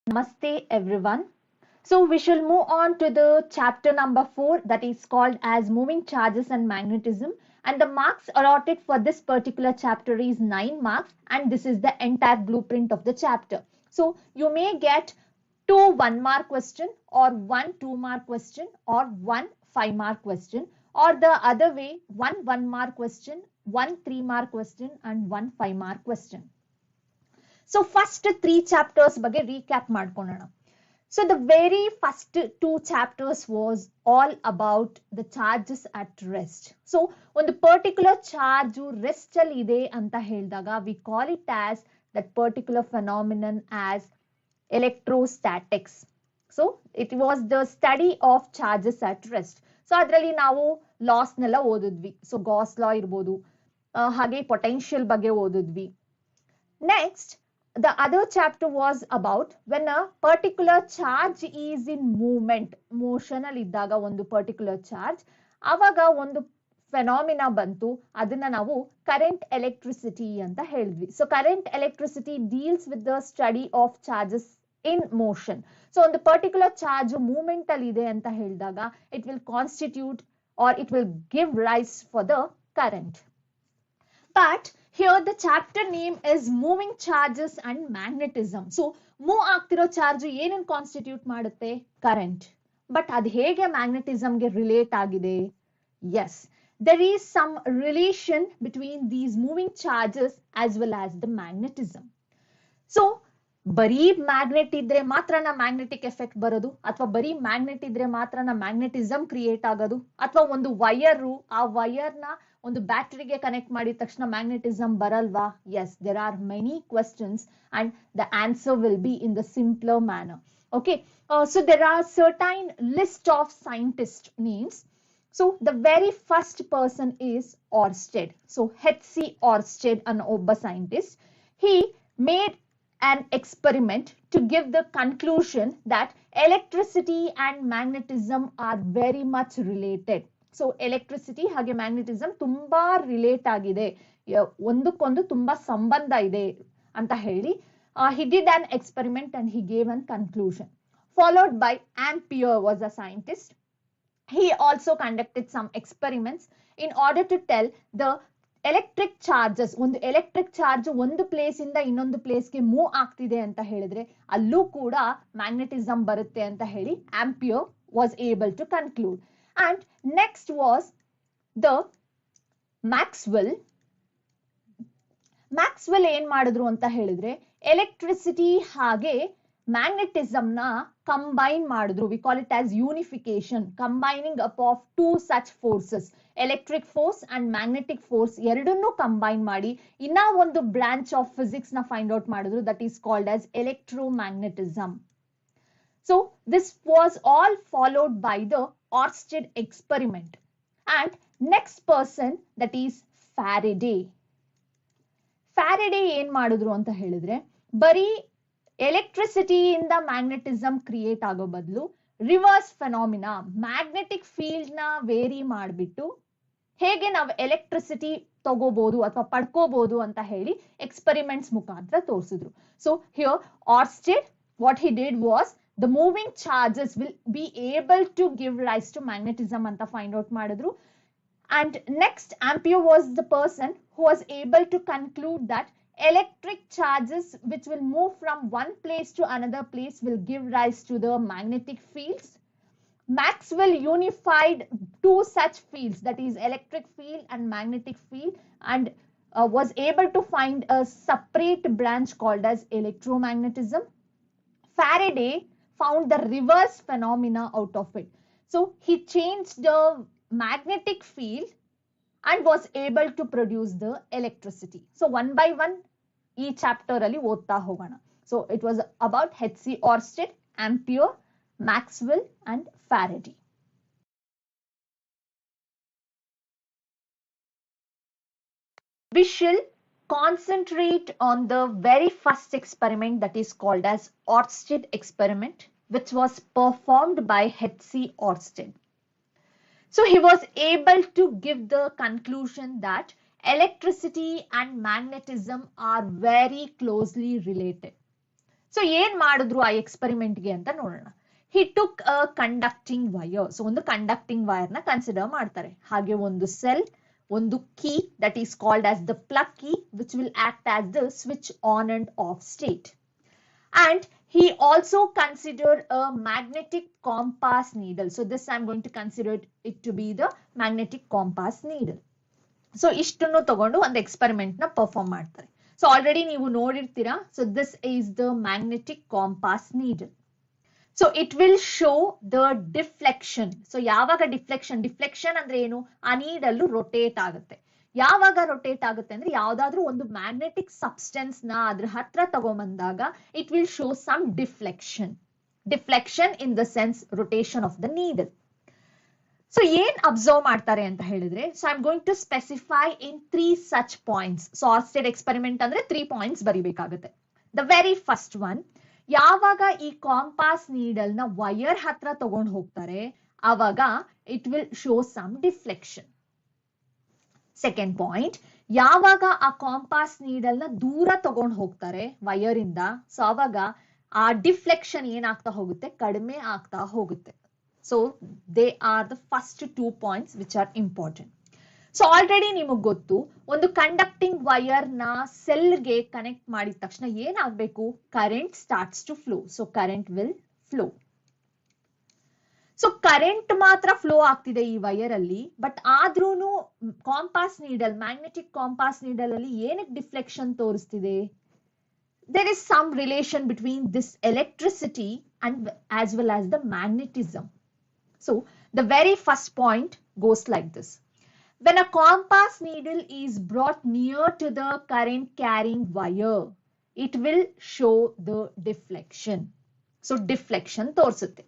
Namaste everyone. So we shall move on to the chapter number 4, that is called as moving charges and magnetism, and the marks allotted for this particular chapter is 9 marks, and this is the entire blueprint of the chapter. So you may get 2 1-mark question or 1 2-mark question or 1 5-mark question, or the other way 1 1-mark question, 1 3-mark question and 1 5-mark question. So first 3 chapters ಬಗ್ಗೆ recap ಮಾಡ್ಕೊಳ್ಳೋಣ. So the very first 2 chapters was all about the charges at rest. So ಒಂದು particular charge rest ಅಲ್ಲಿ ಇದೆ ಅಂತ ಹೇಳಿದಾಗ we call it as that particular phenomenon as electrostatics. So it was the study of charges at rest. So ಅದರಲ್ಲಿ ನಾವು laws ನೆಲ್ಲ ಓದಿದ್ವಿ. So Gauss law ಇರ್ಬೋದು, ಹಾಗೆ potential ಬಗ್ಗೆ ಓದಿದ್ವಿ. Next, the other chapter was about when a particular charge is in movement, motion ಅಲ್ಲಿ ಇದ್ದಾಗ ಒಂದು particular charge, ಆವಾಗ ಒಂದು ಫೆನಾಮಿನಾ ಬಂತು, ಅದನ್ನ ನಾವು ಕರೆಂಟ್ ಎಲೆಕ್ಟ್ರಿಸಿಟಿ ಅಂತ ಹೇಳಿದ್ವಿ. So current electricity deals with the study of charges in motion. So ಒಂದು ಪರ್ಟಿಕ್ಯುಲರ್ ಚಾರ್ಜ್ ಮೂವ್ಮೆಂಟ್ ಅಲ್ಲಿ ಇದೆ ಅಂತ ಹೇಳಿದಾಗ it will constitute or it will give rise for the current. But here the chapter name is moving charges and magnetism. So move ಆಗ್ತಿರೋ charge ಏನನ್ನು constitute ಮಾಡುತ್ತೆ? Current. But ಅದು ಹೇಗೆ ಮ್ಯಾಗ್ನೆಟಿಸಮ್ಗೆ ರಿಲೇಟ್ ಆಗಿದೆ? Yes, there is some relation between these moving charges as well as the magnetism. So ಬರೀ magnet ಇದ್ರೆ ಮಾತ್ರನ magnetic effect ಬರೋದು, ಅಥವಾ ಬರೀ ಮ್ಯಾಗ್ನೆಟ್ ಇದ್ರೆ ಮಾತ್ರನ ಮ್ಯಾಗ್ನೆಟಿಸಮ್ ಕ್ರಿಯೇಟ್ ಆಗೋದು, ಅಥವಾ ಒಂದು ವೈರು ಆ ವೈರ್ನ ಒಂದು ಬ್ಯಾಟರಿಗೆ ಕನೆಕ್ಟ್ ಮಾಡಿದ ತಕ್ಷಣ ಮ್ಯಾಗ್ನೆಟಿಸಮ್ ಬರಲ್ವಾ? Yes, there are many questions and the answer will be in the simpler manner. Okay, so there are certain list of scientist names. So the very first person is Oersted. So H.C. Oersted, an ಒಬ್ಬ scientist, he made an experiment to give the conclusion that electricity and magnetism are very much related. So electricity ಹಾಗೆ magnetism ತುಂಬಾ relate ಆಗಿದೆ, ಒಂದಕ್ಕೊಂದು ತುಂಬಾ ಸಂಬಂಧ ಇದೆ ಅಂತ ಹೇಳಿ he did an experiment and he gave an conclusion. Followed by Ampere was a scientist. He also conducted some experiments in order to tell the electric charges. ಒಂದು ಎಲೆಕ್ಟ್ರಿಕ್ ಚಾರ್ಜ್ ಒಂದು ಪ್ಲೇಸ್ ಇಂದ ಇನ್ನೊಂದು ಪ್ಲೇಸ್ಗೆ ಮೂವ್ ಆಗ್ತಿದೆ ಅಂತ ಹೇಳಿದ್ರೆ ಅಲ್ಲೂ ಕೂಡ ಮ್ಯಾಗ್ನೆಟಿಸಮ್ ಬರುತ್ತೆ ಅಂತ ಹೇಳಿ Ampere was able to conclude. And next was the Maxwell. Maxwell ಏನ್ ಮಾಡಿದ್ರು ಅಂತ ಹೇಳಿದ್ರೆ ಎಲೆಕ್ಟ್ರಿಸಿಟಿ ಹಾಗೆ ಮ್ಯಾಗ್ನೆಟಿಸಮ್ ನ ಕಂಬೈನ್ ಮಾಡಿದ್ರು. We call it as unification, combining up of two such forces, electric force and magnetic force ಎರಡನ್ನೂ ಕಂಬೈನ್ ಮಾಡಿ ಇನ್ನ ಒಂದು ಬ್ರಾಂಚ್ ಆಫ್ ಫಿಸಿಕ್ಸ್ ನ ಫೈಂಡ್ ಔಟ್ ಮಾಡಿದ್ರು, that is called as electromagnetism. So this was all followed by the Oersted experiment. And next person, that is Faraday. Faraday ಏನ್ ಮಾಡಿದ್ರು ಅಂತ ಹೇಳಿದ್ರೆ ಬರೀ ಎಲೆಕ್ಟ್ರಿಸಿಟಿಯಿಂದ ಮ್ಯಾಗ್ನೆಟಿಸಮ್ ಕ್ರಿಯೇಟ್ ಆಗೋ ಬದಲು ರಿವರ್ಸ್ ಫೆನಾಮಿನಾ, ಮ್ಯಾಗ್ನೆಟಿಕ್ ಫೀಲ್ಡ್ ನ ವೇರಿ ಮಾಡಿಬಿಟ್ಟು ಹೇಗೆ ನಾವು ಎಲೆಕ್ಟ್ರಿಸಿಟಿ ತಗೋಬಹುದು ಅಥವಾ ಪಡ್ಕೋಬಹುದು ಅಂತ ಹೇಳಿ ಎಕ್ಸ್ಪೆರಿಮೆಂಟ್ಸ್ ಮುಖಾಂತರ ತೋರಿಸಿದ್ರು. So here Oersted, what he did was the moving charges will be able to give rise to magnetism ಅಂತ ಫೈಂಡ್ ಔಟ್ ಮಾಡಿದ್ರು. And next, Ampere was the person who was able to conclude that electric charges which will move from one place to another place will give rise to the magnetic fields. Maxwell unified two such fields, that is electric field and magnetic field, and was able to find a separate branch called as electromagnetism. Faraday found the reverse phenomena out of it. So he changed the magnetic field and was able to produce the electricity. So one by one ಈ chapter ಅಲ್ಲಿ ಓದ್ತಾ ಹೋಗೋಣ. So it was about H.C. Oersted, Ampere, Maxwell and Faraday. We shall concentrate on the very first experiment, that is called as Oersted experiment, which was performed by H.C. Oersted. So he was able to give the conclusion that electricity and magnetism are very closely related. So ಏನ್ ಮಾಡಿದ್ರು ಆ experiment ಗೆ ಅಂತ ನೋಡೋಣ. he took a conducting wire. So ಒಂದು conducting wire ನ consider ಮಾಡ್ತಾರೆ. ಹಾಗೆ ಒಂದು ಸೆಲ್, ಒಂದು key that is called as the plug key which will act as the switch on and off state. And he also considered a magnetic compass needle. So this I'm going to consider it to be the magnetic compass needle. So ಇಷ್ಟನ್ನು ತಗೊಂಡು ಒಂದು experiment ನ perform ಮಾಡ್ತಾರೆ. So already ನೀವು ನೋಡಿರ್ತೀರಾ. So this is the magnetic compass needle. So it will show the deflection. So ಯಾವಾಗ deflection ಅಂದ್ರೆ ಏನು? ಆ ನೀಡಲ್ ರೊಟೇಟ್ ಆಗುತ್ತೆ. ಯಾವಾಗ ರೊಟೇಟ್ ಆಗುತ್ತೆ ಅಂದ್ರೆ ಯಾವ್ದಾದ್ರು ಒಂದು ಮ್ಯಾಗ್ನೆಟಿಕ್ ಸಬ್ಸ್ಟೆನ್ಸ್ ನ ಅದ್ರ ಹತ್ರ ತಗೊಂಬಂದಾಗ it will show some deflection in the sense rotation of the needle. So ಏನ್ ಅಬ್ಸರ್ವ್ ಮಾಡ್ತಾರೆ ಅಂತ ಹೇಳಿದ್ರೆ, so I am going to specify in 3 such points. So Oersted experiment ಅಂದ್ರೆ 3 ಪಾಯಿಂಟ್ಸ್ ಬರಿಬೇಕಾಗುತ್ತೆ. ದ ವೆರಿ ಫಸ್ಟ್ ಒನ್, ಯಾವಾಗ ಈ compass needle ನ wire ಹತ್ರ ತಗೊಂಡು ಹೋಗ್ತಾರೆ ಆವಾಗ it will show some deflection. Second point, ಯಾವಾಗ ಆ ಕಾಂಪಾಸ್ ನೀಡಲ್ ನ ದೂರ ತಗೊಂಡು ಹೋಗ್ತಾರೆ ವೈರ್ ಇಂದ, ಸೊ ಅವಾಗ ಆ ಡಿಫ್ಲೆಕ್ಷನ್ ಏನಾಗ್ತಾ ಹೋಗುತ್ತೆ? ಕಡಿಮೆ ಆಗ್ತಾ ಹೋಗುತ್ತೆ. So they are the first 2 points which are important. So already ನಿಮಗೆ ಗೊತ್ತು, ಒಂದು ಕಂಡಕ್ಟಿಂಗ್ ವೈರ್ ನ ಸೆಲ್ ಗೆ ಕನೆಕ್ಟ್ ಮಾಡಿದ ತಕ್ಷಣ ಏನಾಗಬೇಕು? Current starts to flow. So current will flow. So current ಮಾತ್ರ ಫ್ಲೋ ಆಗ್ತಿದೆ ಈ ವೈರ್ ಅಲ್ಲಿ, ಬಟ್ ಆದ್ರೂನು compass needle, magnetic compass needle ಅಲ್ಲಿ ಏನಕ್ಕೆ ಡಿಫ್ಲೆಕ್ಷನ್ ತೋರಿಸ್ತಿದೆ? there is some relation between this electricity and as well as the magnetism. So the very first point goes like this. When a compass needle is brought near to the current carrying wire, it will show the deflection. So deflection ತೋರಿಸುತ್ತೆ.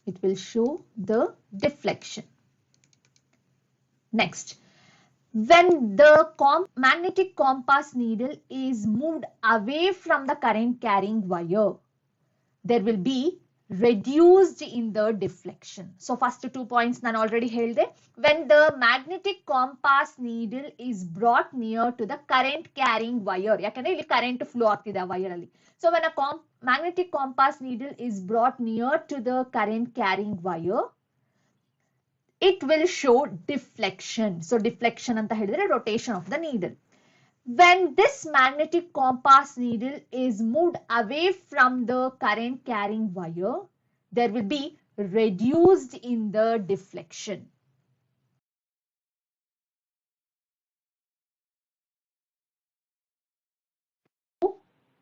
It will show the deflection. Next, when the magnetic compass needle is moved away from the current carrying wire, there will be reduced in the deflection. So first 2 points ನಾನು already ಹೇಳಿದೆ. When the magnetic compass needle is brought near to the current carrying wire, ಯಾಕಂದ್ರೆ ಇಲ್ಲಿ current flow ಆಗ್ತಿದೆ ಆ wire ಅಲ್ಲಿ. So when a magnetic compass needle is brought near to the current carrying wire, it will show deflection. So deflection ಅಂತ ಹೇಳಿದ್ರೆ rotation of the needle. When this magnetic compass needle is moved away from the current carrying wire, there will be reduced in the deflection.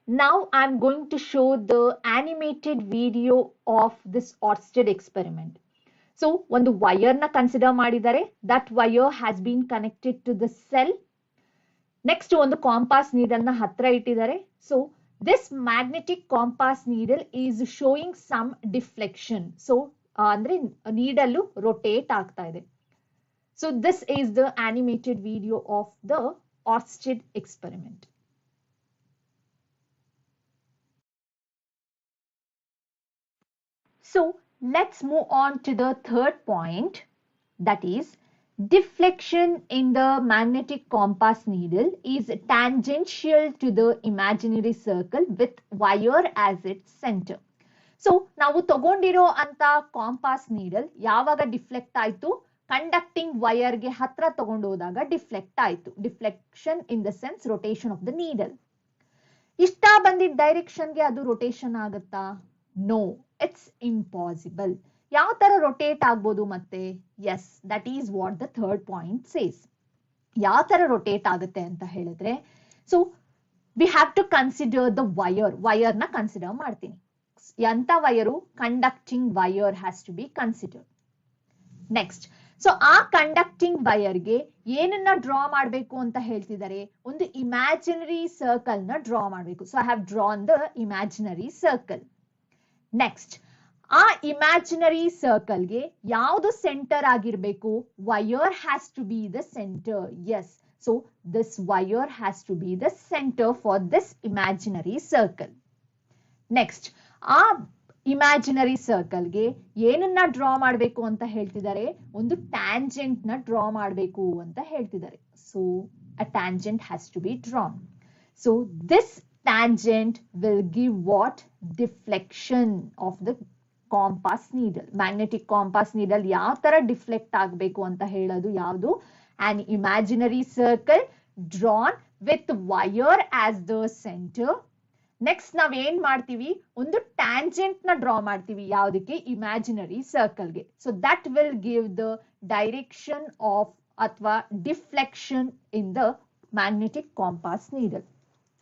Now I am going to show the animated video of this Oersted experiment. So ಒಂದು wire ನ consider ಮಾಡಿದ್ದಾರೆ. That wire has been connected to the cell. Next ಒಂದು compass needle ನ ಹತ್ರ ಇಟ್ಟಿದ್ದಾರೆ. So this magnetic compass needle is showing some deflection. So ಅಂದ್ರೆ needle rotate ಆಗ್ತಾ ಇದೆ. So this is the animated video of the Oersted experiment. So let's move on to the third point, that is deflection in the magnetic compass needle is tangential to the imaginary circle with wire as its center. So ನಾವು ತಗೊಂಡಿರೋ ಅಂತ compass needle ಯಾವಾಗ deflect ಆಯ್ತು? Conducting wire ಗೆ ಹತ್ರ ತಗೊಂಡು ಹೋದಾಗ deflect ಆಯ್ತು. Deflection in the sense rotation of the needle. ಇಷ್ಟ ಬಂದಿದ್ದ ಡೈರೆಕ್ಷನ್ ಗೆ ಅದು ರೊಟೇಷನ್ ಆಗುತ್ತಾ? No, it's impossible. ಯಾವ ತರ ರೊಟೇಟ್ ಆಗ್ಬೋದು ಮತ್ತೆ? Yes, that is what the third point says. ಯಾವ ತರ ರೊಟೇಟ್ ಆಗುತ್ತೆ ಅಂತ ಹೇಳಿದ್ರೆ, so we have to consider the wire ನ ಕನ್ಸಿಡರ್ ಮಾಡ್ತೀನಿ. ಎಂತ wire? Conducting wire has to B consider. Next, so ಆ ಕಂಡಕ್ಟಿಂಗ್ ವೈರ್ಗೆ ಏನನ್ನ ಡ್ರಾ ಮಾಡಬೇಕು ಅಂತ ಹೇಳ್ತಿದ್ದಾರೆ? ಒಂದು ಇಮ್ಯಾಜಿನರಿ ಸರ್ಕಲ್ ನ ಡ್ರಾ ಮಾಡಬೇಕು. So I have drawn the imaginary circle. Next, ಆ ಇಮ್ಯಾಜಿನರಿ ಸರ್ಕಲ್ ಗೆ ಯಾವುದು ಸೆಂಟರ್ ಆಗಿರ್ಬೇಕು? Wire has to be the centre. Yes, so this wire has to be the centre for this imaginary circle. Next, ಆ imaginary circle ಗೆ ಏನನ್ನ draw ಮಾಡಬೇಕು ಅಂತ ಹೇಳ್ತಿದ್ದಾರೆ? ಒಂದು ಟ್ಯಾಂಜೆಂಟ್ ನ ಡ್ರಾ ಮಾಡಬೇಕು ಅಂತ ಹೇಳ್ತಿದ್ದಾರೆ. So a tangent has to be drawn. So this tangent will give what? Deflection of the compass needle. Magnetic compass needle ಯಾವ ತರ ಡಿಫ್ಲೆಕ್ಟ್ ಆಗಬೇಕು ಅಂತ ಹೇಳೋದು ಯಾವುದು? An imaginary circle drawn with wire as the center. Next ನಾವ್ ಏನ್ ಮಾಡ್ತೀವಿ, ಒಂದು ಟ್ಯಾಂಜೆಂಟ್ ನ ಡ್ರಾ ಮಾಡ್ತೀವಿ ಯಾವ್ದಕ್ಕೆ? ಇಮ್ಯಾಜಿನರಿ ಸರ್ಕಲ್ಗೆ. So that will give the direction of ಅಥವಾ deflection in the magnetic compass needle.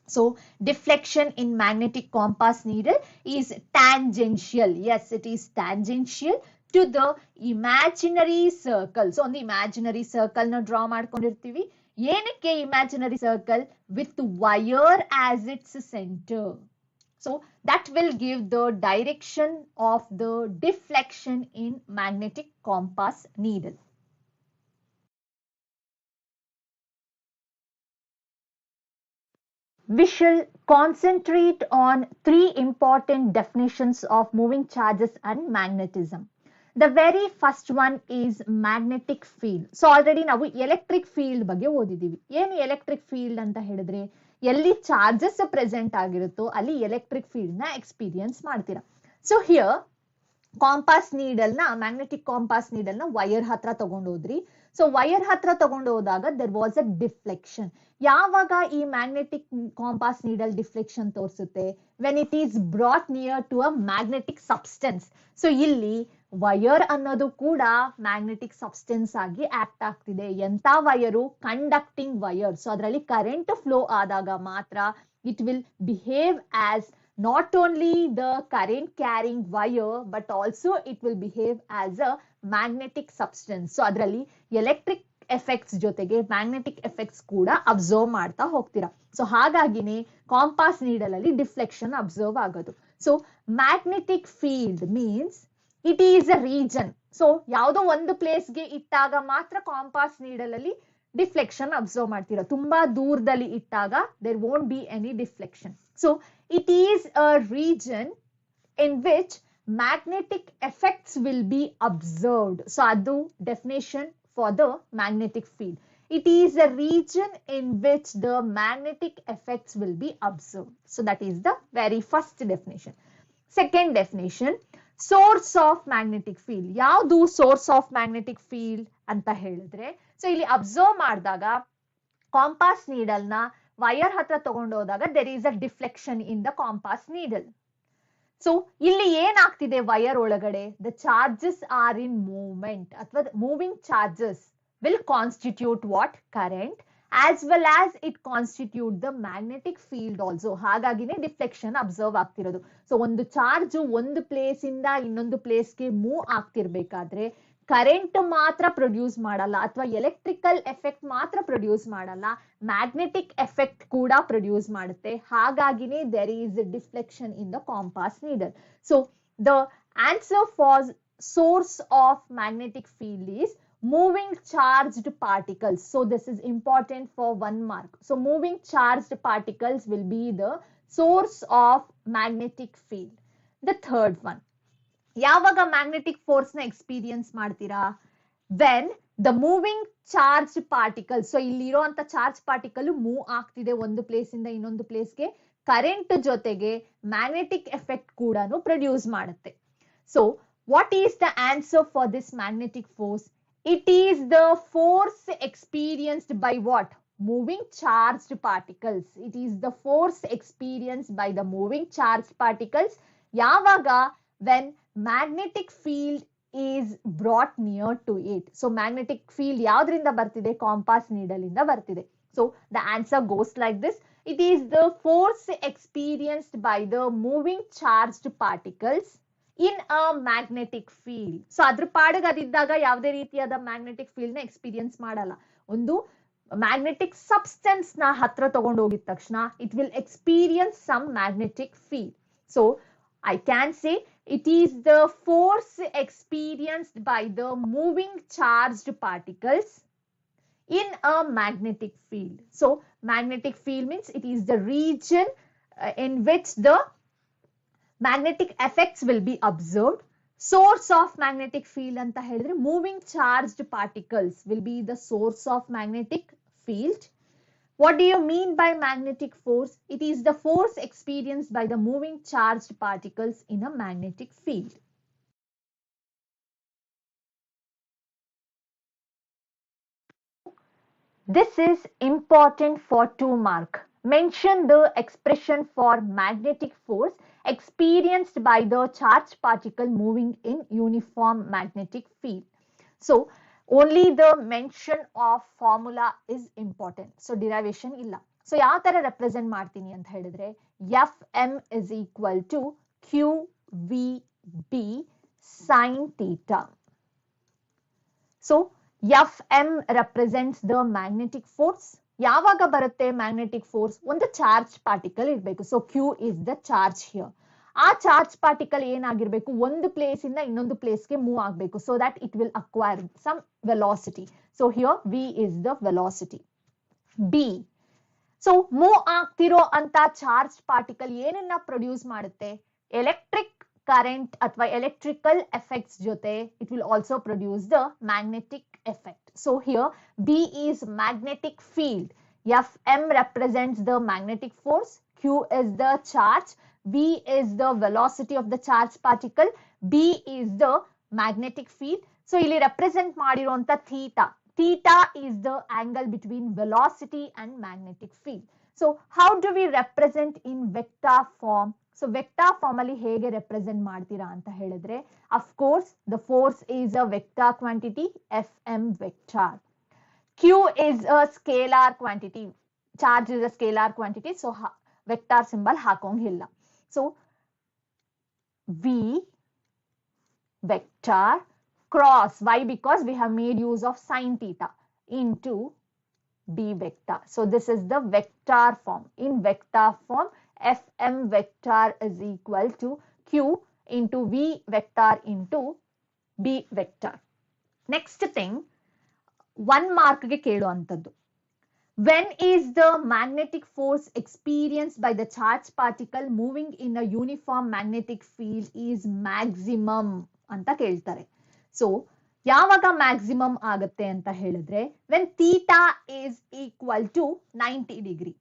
So deflection in magnetic compass needle is tangential. Yes, it is tangential to the imaginary circle. So on the imaginary circle na draw ಮಾಡ್ಕೊಂಡಿರ್ತೀವಿ. ಏನಕ್ಕೆ imaginary circle? With wire as its center. So that will give the direction of the deflection in magnetic compass needle. We shall concentrate on three important definitions of moving charges and magnetism. The very first one is magnetic field. So already ನಾವು electric field ಬಗ್ಗೆ ಓದಿದೀವಿ. ಏನು electric field ಅಂತ ಹೇಳಿದ್ರೆ, ಎಲ್ಲಿ charges present ಆಗಿರುತ್ತೋ ಅಲ್ಲಿ electric field ನ experience ಮಾಡ್ತೀರಾ. So here compass needle ನ, ಮ್ಯಾಗ್ನೆಟಿಕ್ ಕಾಂಪಾಸ್ ನೀಡಲ್ ನ ವೈರ್ ಹತ್ರ ತಗೊಂಡು ಹೋದ್ರಿ. ಸೊ ವೈರ್ ಹತ್ರ ತಗೊಂಡು ಹೋದಾಗ ದೆರ್ ವಾಸ್ ಅ ಡಿಫ್ಲೆಕ್ಷನ್. ಯಾವಾಗ ಈ ಮ್ಯಾಗ್ನೆಟಿಕ್ ಕಾಂಪಾಸ್ ನೀಡಲ್ ಡಿಫ್ಲೆಕ್ಷನ್ ತೋರಿಸುತ್ತೆ? When it is brought near to a magnetic substance. So ಇಲ್ಲಿ ವೈರ್ ಅನ್ನೋದು ಕೂಡ ಮ್ಯಾಗ್ನೆಟಿಕ್ ಸಬ್ಸ್ಟೆನ್ಸ್ ಆಗಿ ಆಕ್ಟ್ ಆಗ್ತಿದೆ. ಎಂತ ವೈರು? Conducting wire. ಸೊ ಅದರಲ್ಲಿ ಕರೆಂಟ್ ಫ್ಲೋ ಆದಾಗ ಮಾತ್ರ it will behave as not only the current carrying wire but also it will behave as a magnetic substance. So ಅದರಲ್ಲಿ electric effects ಜೊತೆಗೆ magnetic effects ಕೂಡ observe ಮಾಡ್ತಾ ಹೋಗ್ತೀರಾ. So ಹಾಗಾಗಿನೇ compass needle ಅಲ್ಲಿ ಡಿಫ್ಲೆಕ್ಷನ್ ಅಬ್ಸರ್ವ್ ಆಗೋದು. So magnetic field means it is a region. So ಯಾವುದೋ ಒಂದು ಪ್ಲೇಸ್ಗೆ ಇಟ್ಟಾಗ ಮಾತ್ರ ಕಾಂಪಾಸ್ ನೀಡಲ್ ಅಲ್ಲಿ ಡಿಫ್ಲೆಕ್ಷನ್ ಅಬ್ಸರ್ವ್ ಮಾಡ್ತೀರಾ. ತುಂಬಾ ದೂರದಲ್ಲಿ ಇಟ್ಟಾಗ there won't be any deflection. So it is a region in which magnetic effects will be observed. So adu definition for the magnetic field. It is a region in which the magnetic effects will be observed. So that is the very first definition. Second definition, source of magnetic field. ಯಾವುದು source of magnetic field ಅಂತ ಹೇಳಿದ್ರೆ, so ಇಲ್ಲಿ observe ಮಾಡಿದಾಗ compass needle ನ wire ಹತ್ರ ತಗೊಂಡು ಹೋದಾಗ there is a deflection in the compass needle. So ಇಲ್ಲಿ ಏನಾಗ್ತಿದೆ ವೈರ್ ಒಳಗಡೆ? the charges are in movement ಅಥವಾ moving charges will constitute what? current as well as it constitute the magnetic field also. ಹಾಗಾಗಿನೇ deflection observe ಆಗ್ತಿರೋದು. So ಒಂದು charge ಒಂದು place ಇಂದ ಇನ್ನೊಂದು ಪ್ಲೇಸ್ಗೆ ಮೂವ್ ಆಗ್ತಿರ್ಬೇಕಾದ್ರೆ ಕರೆಂಟ್ ಮಾತ್ರ ಪ್ರೊಡ್ಯೂಸ್ ಮಾಡಲ್ಲ ಅಥವಾ ಎಲೆಕ್ಟ್ರಿಕಲ್ ಎಫೆಕ್ಟ್ ಮಾತ್ರ ಪ್ರೊಡ್ಯೂಸ್ ಮಾಡಲ್ಲ, ಮ್ಯಾಗ್ನೆಟಿಕ್ ಎಫೆಕ್ಟ್ ಕೂಡ ಪ್ರೊಡ್ಯೂಸ್ ಮಾಡುತ್ತೆ. ಹಾಗಾಗಿನೇ there is a deflection in the compass needle. So the answer for source of magnetic field is moving charged particles. So this is important for 1 mark. So moving charged particles will be the source of magnetic field. The third one, ಯಾವಾಗ magnetic force ನ experience ಮಾಡ್ತೀರಾ? When the moving charge particle. So ಇಲ್ಲಿರುವಂತ charge particle move ಆಗ್ತಿದೆ ಒಂದು place ಇಂದ ಇನ್ನೊಂದು ಪ್ಲೇಸ್ಗೆ, current ಜೊತೆಗೆ ಮ್ಯಾಗ್ನೆಟಿಕ್ ಎಫೆಕ್ಟ್ ಕೂಡ ಪ್ರೊಡ್ಯೂಸ್ ಮಾಡುತ್ತೆ. So what is the answer for this magnetic force? It is the force experienced by what? moving charged particles. It is the force experienced by the moving charged particles. ಯಾವಾಗ? when magnetic field is brought near to it. So magnetic field ಯಾವ್ದ್ರಿಂದ ಬರ್ತಿದೆ? Compass needle ಇಂದ ಬರ್ತಿದೆ. So the answer goes like this. It is the force experienced by the moving charged particles in a magnetic field. So ಅದ್ರ ಪಾಡಿಗೆ ಅದಿದ್ದಾಗ ಯಾವುದೇ ರೀತಿಯಾದ magnetic field ನ experience ಮಾಡಲ್ಲ. ಒಂದು ಮ್ಯಾಗ್ನೆಟಿಕ್ ಸಬ್ಸ್ಟೆನ್ಸ್ ನ ಹತ್ರ ತಗೊಂಡು ಹೋಗಿದ ತಕ್ಷಣ it will experience some magnetic field. So I can say it is the force experienced by the moving charged particles in a magnetic field. So magnetic field means it is the region in which the magnetic effects will be observed. Source of magnetic field anta helidre moving charged particles will be the source of magnetic field. What do you mean by magnetic force? It is the force experienced by the moving charged particles in a magnetic field. This is important for 2 mark. Mention the expression for magnetic force experienced by the charged particle moving in uniform magnetic field. So, only the mention of formula is important. So, derivation illa. So, ಯಾವ ತರ represent ಮಾಡ್ತೀನಿ ಅಂತ ಹೇಳಿದ್ರೆ Fm is equal to QVB sin theta. So, Fm represents the magnetic force. ಯಾವಾಗ ಬರುತ್ತೆ magnetic force? ಒಂದು charge particle ಇರಬೇಕು. So, Q is the charge here. ಆ ಚಾರ್ಜ್ ಪಾರ್ಟಿಕಲ್ ಏನಾಗಿರ್ಬೇಕು ಒಂದು ಪ್ಲೇಸ್ ಇಂದ ಇನ್ನೊಂದು ಪ್ಲೇಸ್ಗೆ ಮೂವ್ ಆಗಬೇಕು so that it will acquire some velocity. So here we is the velocity. B, so move ಆಗ್ತಿರೋ ಅಂತ ಚಾರ್ಜ್ ಪಾರ್ಟಿಕಲ್ ಏನನ್ನ ಪ್ರೊಡ್ಯೂಸ್ ಮಾಡುತ್ತೆ? ಎಲೆಕ್ಟ್ರಿಕ್ ಕರೆಂಟ್ ಅಥವಾ ಎಲೆಕ್ಟ್ರಿಕಲ್ ಎಫೆಕ್ಟ್ಸ್ ಜೊತೆ it will also produce the magnetic effect. So here B is magnetic field. Fm represents the magnetic force. Q is the charge. V is the velocity of the charged particle. B is the magnetic field. So, ಇಲ್ಲಿ represent ಮಾಡಿರುವಂತ theta. Theta is the angle between velocity and magnetic field. So, how do we represent in vector form? So, vector form ಅಲ್ಲಿ ಹೇಗೆ represent ಮಾಡ್ತೀರಾ ಅಂತ ಹೇಳಿದ್ರೆ, of course, the force is a vector quantity, Fm vector. Q is a scalar quantity. Charge is a scalar quantity. So, vector symbol ಹಾಕೋಂಗಿಲ್ಲ. So, V vector cross. Why? Because we have made use of sin theta into B vector. So, this is the vector form. In vector form, Fm vector is equal to Q into V vector into B vector. Next thing, 1 mark ಗೆ ಕೇಳುವಂತದ್ದು. When is the magnetic force experienced by the charged particle moving in a uniform magnetic field is maximum ಅಂತ ಕೇಳ್ತಾರೆ. So ಯಾವಾಗ maximum ಆಗುತ್ತೆ ಅಂತ ಹೇಳಿದ್ರೆ when theta is equal to 90 degree.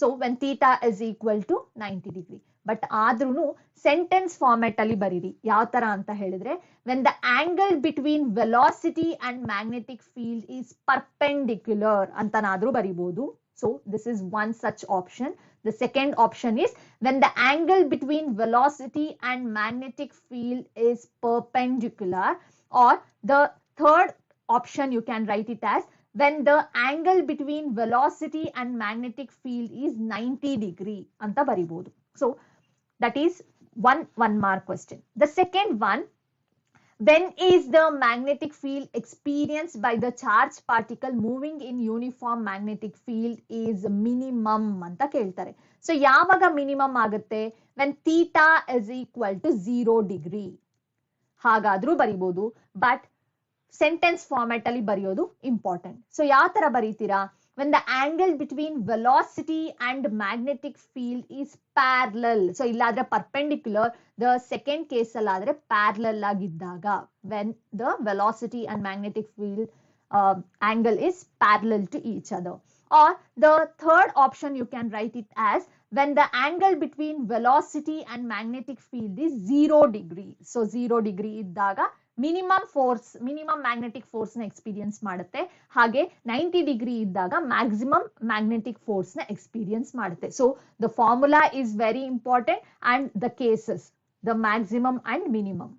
So when theta is equal to 90 degree. But ಆದ್ರೂ sentence format ಅಲ್ಲಿ ಬರೀರಿ. ಯಾವ ತರ ಅಂತ ಹೇಳಿದ್ರೆ when the angle between velocity and magnetic field is perpendicular ಅಂತನಾದ್ರೂ ಬರಿಬಹುದು. So this is one such option. The second option is when the angle between velocity and magnetic field is perpendicular, or the third option you can write it as when the angle between velocity and magnetic field is 90 degree ಅಂತ ಬರಿಬಹುದು. So that is one mark question. The second one, when is the magnetic field experienced by the charged particle moving in uniform magnetic field is minimum ಅಂತ ಕೇಳ್ತಾರೆ. So ಯಾವಾಗ minimum ಆಗುತ್ತೆ? When theta is equal to 0 degree. ಹಾಗಾದ್ರೂ ಬರಿಬಹುದು, but sentence format ಅಲ್ಲಿ ಬರೆಯೋದು important. So ಯಾವ ತರ ಬರೀತೀರಾ? when the angle between velocity and magnetic field is parallel. So ಇಲ್ಲಾದ್ರೆ perpendicular, the second case ಅಲ್ಲಾದ್ರೆ parallel ಆಗಿದ್ದಾಗ, when the velocity and magnetic field angle is parallel to each other. Or the third option you can write it as when the angle between velocity and magnetic field is 0 degree. So 0 degree ಇದ್ದಾಗ minimum magnetic force ನ experience ಮಾಡುತ್ತೆ. ಹಾಗೆ 90 degree ಇದ್ದಾಗ maximum magnetic force ನ experience ಮಾಡುತ್ತೆ. So the formula is very important and the cases, the maximum and minimum.